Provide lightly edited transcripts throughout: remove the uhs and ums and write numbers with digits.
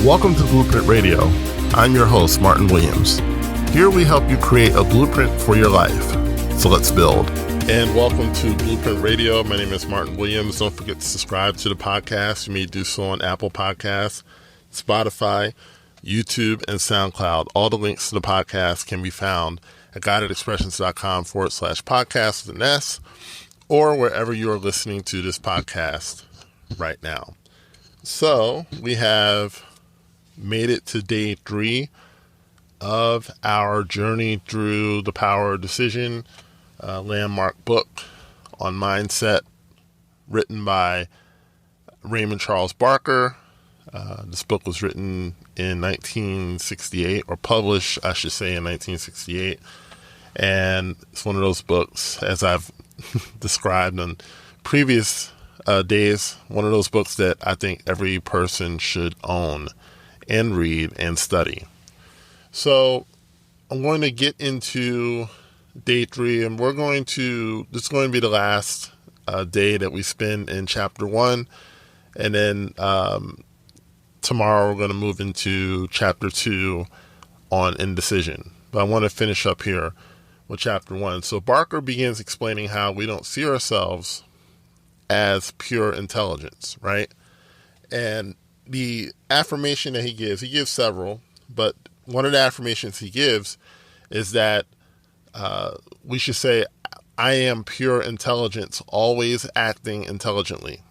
Welcome to Blueprint Radio. I'm your host, Martin Williams. Here we help you create a blueprint for your life. So let's build. And welcome to Blueprint Radio. My name is Martin Williams. Don't forget to subscribe to the podcast. You may do so on Apple Podcasts, Spotify, YouTube, and SoundCloud. All the links to the podcast can be found at guidedexpressions.com/podcast with an S, or wherever you are listening to this podcast right now. So we have made it to day 3 of our journey through The Power of Decision, a landmark book on mindset written by Raymond Charles Barker. This book was written in 1968, or published, I should say, in 1968. And it's one of those books, as I've described on previous days, one of those books that I think every person should own and read and study. So I'm going to get into day 3, and this is going to be the last day that we spend in chapter 1. And then tomorrow we're going to move into chapter 2 on indecision. But I want to finish up here with chapter 1. So Barker begins explaining how we don't see ourselves as pure intelligence, right? And the affirmation that he gives several, but one of the affirmations he gives is that we should say, I am pure intelligence, always acting intelligently.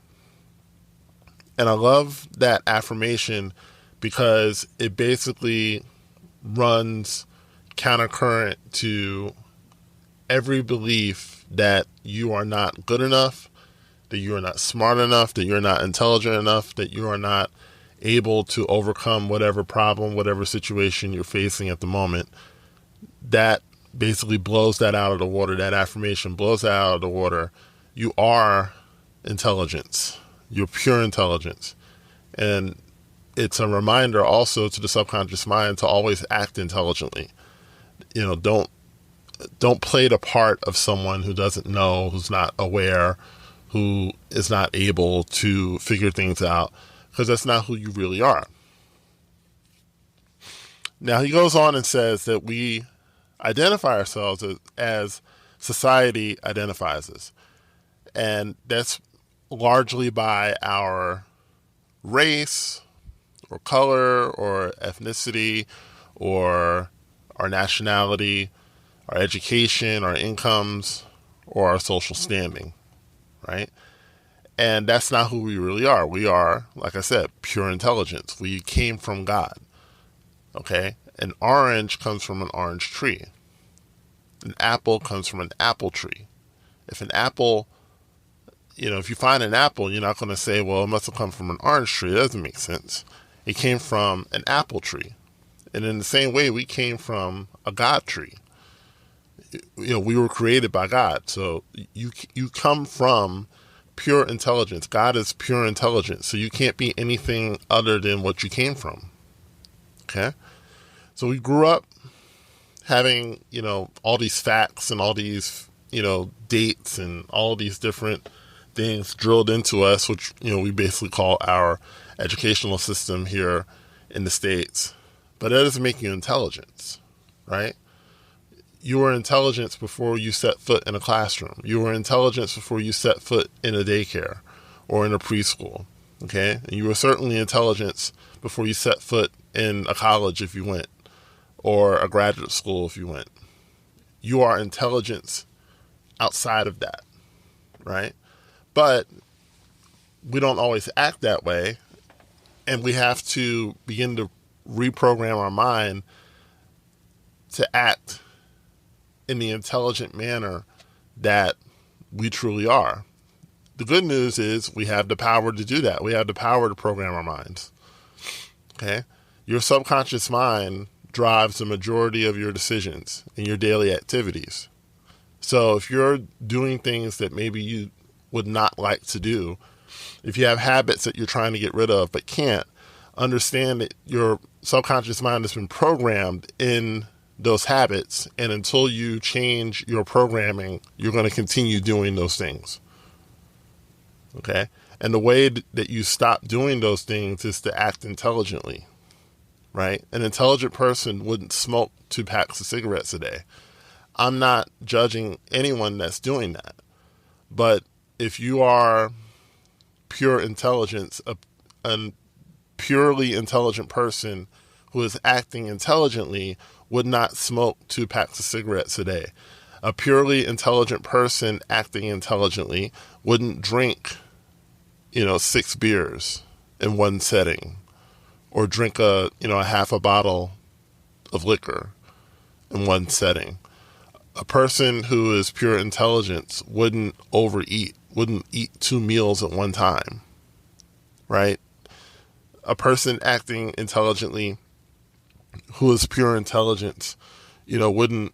And I love that affirmation because it basically runs countercurrent to every belief that you are not good enough, that you are not smart enough, that you're not intelligent enough, that you are not able to overcome whatever problem, whatever situation you're facing at the moment. That basically blows that out of the water. That affirmation blows that out of the water. You are intelligence. You're pure intelligence. And it's a reminder also to the subconscious mind to always act intelligently. Don't play the part of someone who doesn't know, who's not aware, who is not able to figure things out, because that's not who you really are. Now, he goes on and says that we identify ourselves as society identifies us. And that's largely by our race or color or ethnicity or our nationality, our education, our incomes, or our social standing, right? And that's not who we really are. We are, like I said, pure intelligence. We came from God, okay? An orange comes from an orange tree. An apple comes from an apple tree. If an apple, if you find an apple, you're not going to say, well, it must have come from an orange tree. That doesn't make sense. It came from an apple tree. And in the same way, we came from a God tree. We were created by God. So you come from pure intelligence. God is pure intelligence. So you can't be anything other than what you came from. Okay? So we grew up having, all these facts and all these, dates and all these different things drilled into us, which, we basically call our educational system here in the States. But that doesn't make you intelligence, right? You were intelligence before you set foot in a classroom. You were intelligence before you set foot in a daycare or in a preschool, okay? And you were certainly intelligence before you set foot in a college if you went, or a graduate school if you went. You are intelligence outside of that, right? But we don't always act that way, and we have to begin to reprogram our mind to act in the intelligent manner that we truly are. The good news is we have the power to do that. We have the power to program our minds. Okay? Your subconscious mind drives the majority of your decisions in your daily activities. So if you're doing things that maybe you would not like to do, if you have habits that you're trying to get rid of but can't, understand that your subconscious mind has been programmed in those habits, and until you change your programming, you're going to continue doing those things. Okay? And the way that you stop doing those things is to act intelligently. right? An intelligent person wouldn't smoke 2 packs of cigarettes a day. I'm not judging anyone that's doing that. But if you are pure intelligence, a purely intelligent person who is acting intelligently would not smoke 2 packs of cigarettes a day. A purely intelligent person acting intelligently wouldn't drink, 6 beers in one setting, or drink a half a bottle of liquor in one setting. A person who is pure intelligence wouldn't overeat, wouldn't eat 2 meals at one time, right? A person acting intelligently who is pure intelligence, wouldn't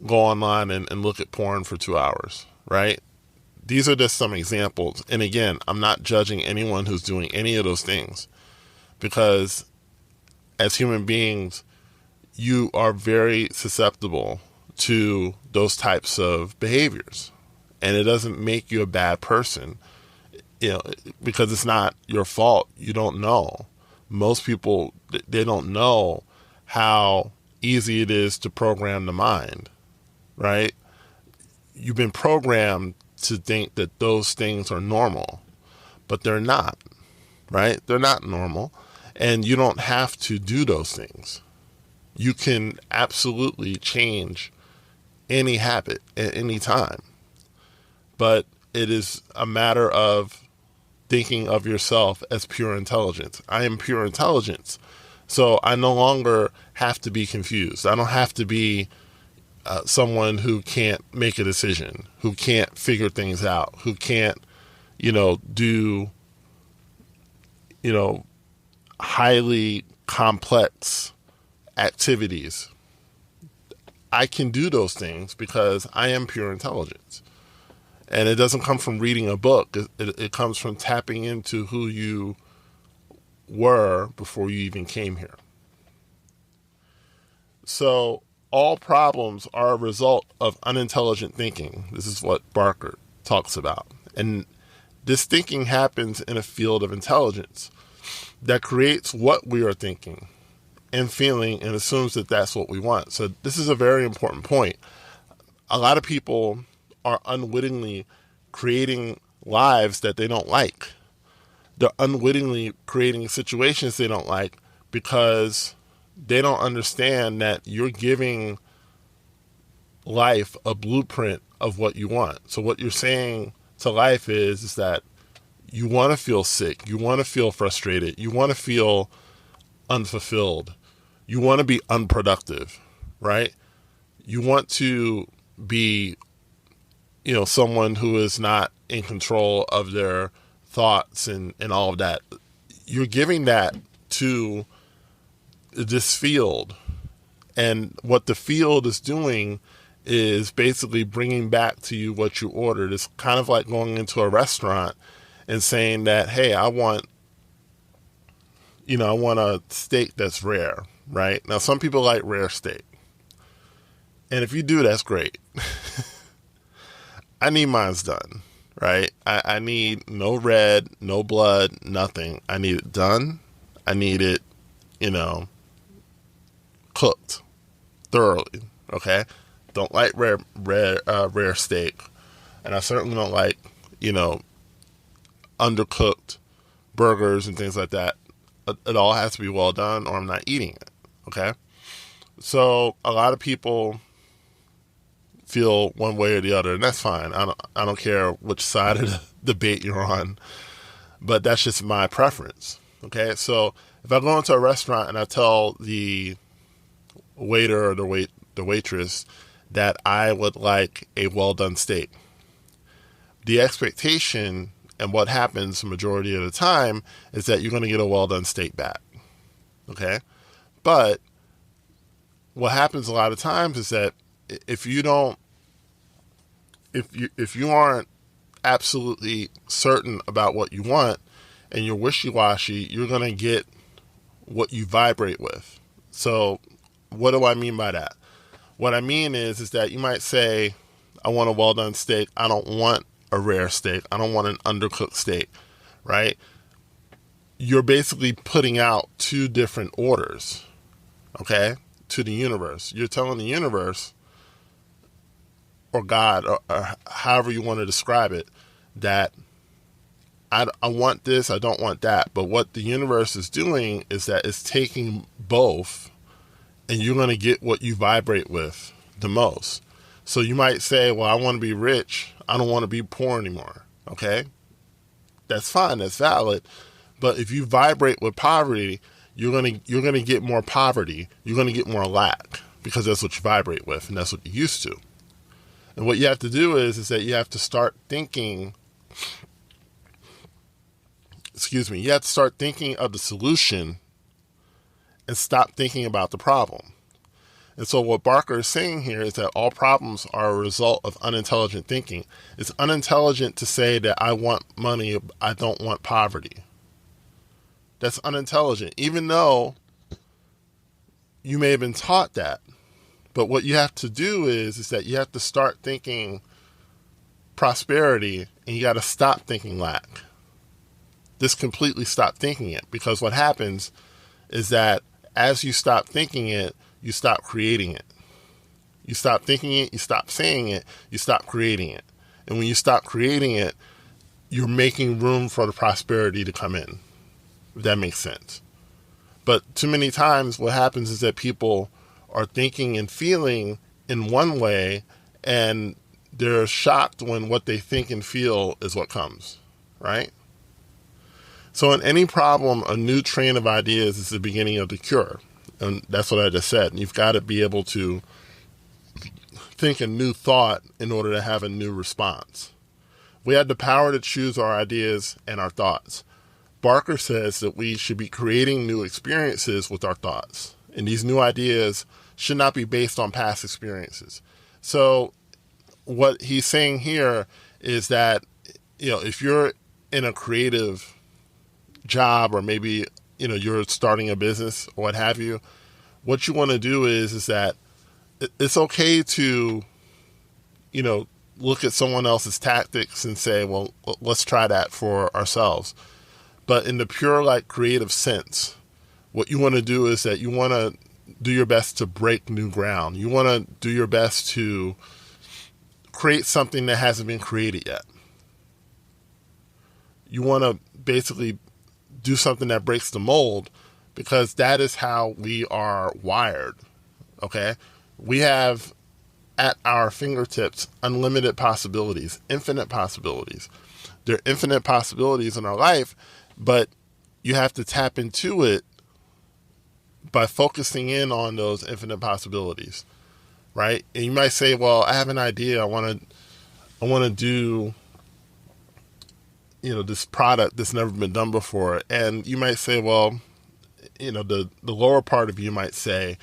go online and look at porn for 2 hours, right? These are just some examples. And again, I'm not judging anyone who's doing any of those things, because as human beings, you are very susceptible to those types of behaviors. And it doesn't make you a bad person, because it's not your fault. You don't know. Most people, they don't know how easy it is to program the mind, right? You've been programmed to think that those things are normal, but they're not, right? They're not normal. And you don't have to do those things. You can absolutely change any habit at any time. But it is a matter of thinking of yourself as pure intelligence. I am pure intelligence. So I no longer have to be confused. I don't have to be someone who can't make a decision, who can't figure things out, who can't, do, highly complex activities. I can do those things because I am pure intelligence. And it doesn't come from reading a book. It comes from tapping into who you were before you even came here. So all problems are a result of unintelligent thinking. This is what Barker talks about. And this thinking happens in a field of intelligence that creates what we are thinking and feeling and assumes that that's what we want. So this is a very important point. A lot of people are unwittingly creating lives that they don't like. They're unwittingly creating situations they don't like because they don't understand that you're giving life a blueprint of what you want. So what you're saying to life is that you want to feel sick, you want to feel frustrated, you want to feel unfulfilled, you want to be unproductive, right? You want to be, someone who is not in control of their thoughts and all of that. You're giving that to this field. And what the field is doing is basically bringing back to you what you ordered. It's kind of like going into a restaurant and saying that, hey, I want a steak that's rare, right? Now, some people like rare steak. And if you do, that's great. I need mine's done, right? I need no red, no blood, nothing. I need it done. I need it, cooked thoroughly, okay? Don't like rare steak. And I certainly don't like, undercooked burgers and things like that. It all has to be well done or I'm not eating it, okay? So a lot of people feel one way or the other, and that's fine. I don't care which side of the debate you're on, but that's just my preference, okay? So if I go into a restaurant and I tell the waiter or the waitress that I would like a well-done steak, the expectation and what happens the majority of the time is that you're going to get a well-done steak back, okay? But what happens a lot of times is that if you aren't absolutely certain about what you want and you're wishy-washy, you're going to get what you vibrate with. So what do I mean by that? What I mean is that you might say, I want a well-done steak. I don't want a rare steak. I don't want an undercooked steak, right? You're basically putting out two different orders. okay, to the universe. You're telling the universe or God or however you want to describe it that I want this, I don't want that. But what the universe is doing is that it's taking both, and you're going to get what you vibrate with the most. So you might say, well, I want to be rich. I don't want to be poor anymore. Okay? That's fine. That's valid. But if you vibrate with poverty, you're going to get more poverty. You're going to get more lack because that's what you vibrate with and that's what you're used to. And what you have to do is that you have to start thinking, you have to start thinking of the solution and stop thinking about the problem. And so what Barker is saying here is that all problems are a result of unintelligent thinking. It's unintelligent to say that I want money, I don't want poverty. That's unintelligent, even though you may have been taught that. But what you have to do is that you have to start thinking prosperity and you got to stop thinking lack. Just completely stop thinking it, because what happens is that as you stop thinking it, you stop creating it. You stop thinking it, you stop saying it, you stop creating it. And when you stop creating it, you're making room for the prosperity to come in, if that makes sense. But too many times what happens is that people are thinking and feeling in one way, and they're shocked when what they think and feel is what comes, right? So in any problem, a new train of ideas is the beginning of the cure. And that's what I just said. And you've got to be able to think a new thought in order to have a new response. We have the power to choose our ideas and our thoughts. Barker says that we should be creating new experiences with our thoughts. And these new ideas should not be based on past experiences. So what he's saying here is that, if you're in a creative job, or maybe, you're starting a business or what have you, what you want to do is that it's okay to, look at someone else's tactics and say, well, let's try that for ourselves. But in the pure, creative sense, what you want to do is that you want to do your best to break new ground. You want to do your best to create something that hasn't been created yet. You want to basically do something that breaks the mold, because that is how we are wired, okay? We have at our fingertips unlimited possibilities, infinite possibilities. There are infinite possibilities in our life, but you have to tap into it by focusing in on those infinite possibilities, right? And you might say, well, I have an idea. I want to do this product that's never been done before. And you might say, well, the lower part of you might say,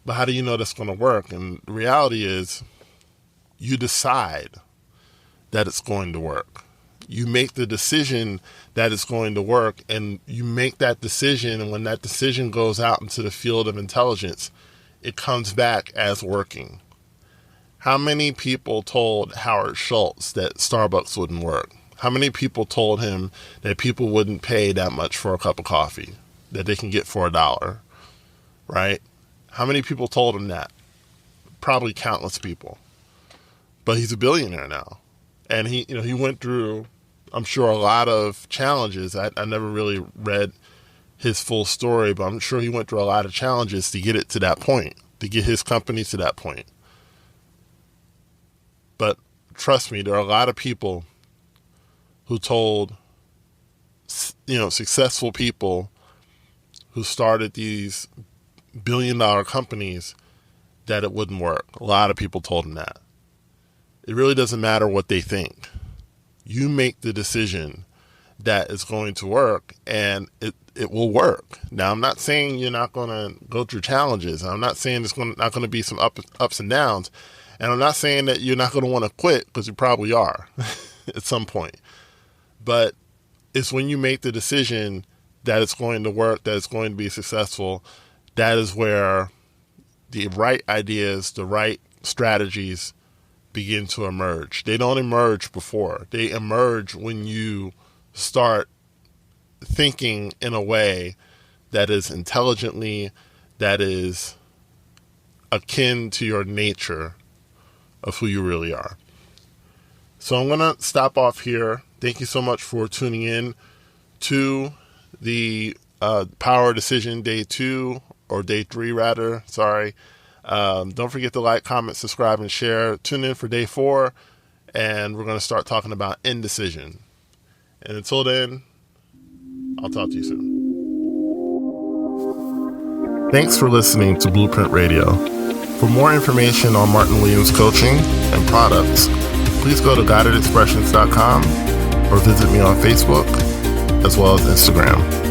but how do you know that's going to work? And the reality is you decide that it's going to work. You make the decision that it's going to work, and you make that decision. And when that decision goes out into the field of intelligence, it comes back as working. How many people told Howard Schultz that Starbucks wouldn't work? How many people told him that people wouldn't pay that much for a cup of coffee that they can get for $1, right? How many people told him that? Probably countless people. But he's a billionaire now. And he went through, I'm sure, a lot of challenges. I never really read his full story, but I'm sure he went through a lot of challenges to get it to that point, to get his company to that point. But trust me, there are a lot of people who told, successful people who started these billion-dollar companies that it wouldn't work. A lot of people told them that. It really doesn't matter what they think. You make the decision that it's going to work, and it will work. Now, I'm not saying you're not going to go through challenges. I'm not saying it's not going to be some ups and downs. And I'm not saying that you're not going to want to quit, because you probably are at some point. But it's when you make the decision that it's going to work, that it's going to be successful, that is where the right ideas, the right strategies begin to emerge. They don't emerge before. They emerge when you start thinking in a way that is intelligently, that is akin to your nature of who you really are. So I'm going to stop off here. Thank you so much for tuning in to the Power Decision Day 2, or Day 3 rather, sorry. Don't forget to like, comment, subscribe, and share. Tune in for Day 4, and we're going to start talking about indecision. And until then, I'll talk to you soon. Thanks for listening to Blueprint Radio. For more information on Martin Williams coaching and products, please go to guidedexpressions.com or visit me on Facebook as well as Instagram.